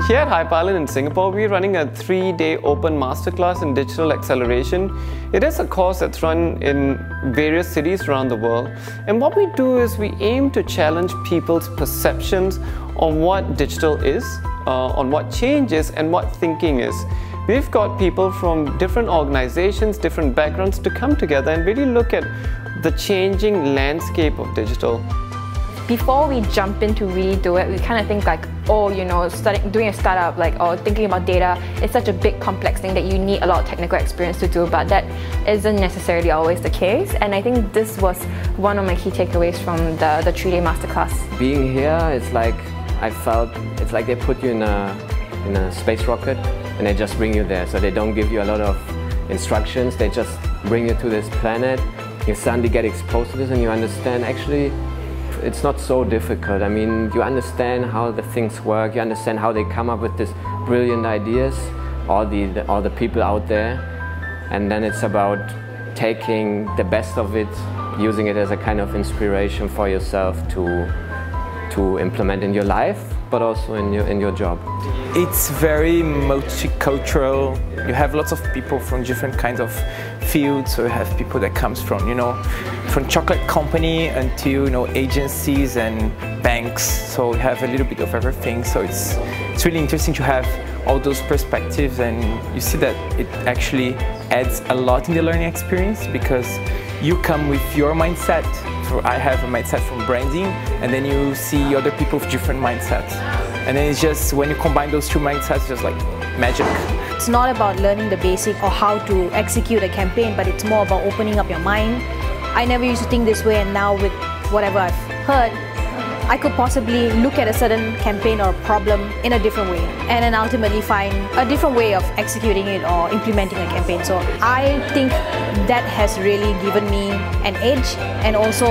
Here at Hype Island in Singapore, we're running a 3-day open masterclass in digital acceleration. It is a course that's run in various cities around the world. And what we do is we aim to challenge people's perceptions on what digital is, on what change is, and what thinking is. We've got people from different organizations, different backgrounds to come together and really look at the changing landscape of digital. Before we jump in to really do it, we kind of think like, oh, you know, doing a startup, or thinking about data, it's such a big complex thing that you need a lot of technical experience to do, but that isn't necessarily always the case. And I think this was one of my key takeaways from the 3-day masterclass. Being here, it's like, it's like they put you in a space rocket and they just bring you there. So they don't give you a lot of instructions, they just bring you to this planet. You suddenly get exposed to this and you understand actually it's not so difficult. I mean, you understand how the things work, you understand how they come up with these brilliant ideas, all the people out there, and then it's about taking the best of it, using it as a kind of inspiration for yourself to implement in your life, but also in your job. It's very multicultural. You have lots of people from different kinds of fields. So you have people that comes from, from chocolate company until, agencies and banks. So you have a little bit of everything. So it's really interesting to have all those perspectives, and you see that it actually adds a lot in the learning experience because you come with your mindset. So I have a mindset from branding, and then you see other people with different mindsets. And then it's just, when you combine those two mindsets, it's just like magic. It's not about learning the basic or how to execute a campaign, but it's more about opening up your mind. I never used to think this way, and now with whatever I've heard, I could possibly look at a certain campaign or problem in a different way, and then ultimately find a different way of executing it or implementing a campaign. So I think that has really given me an edge, and also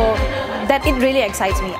that it really excites me.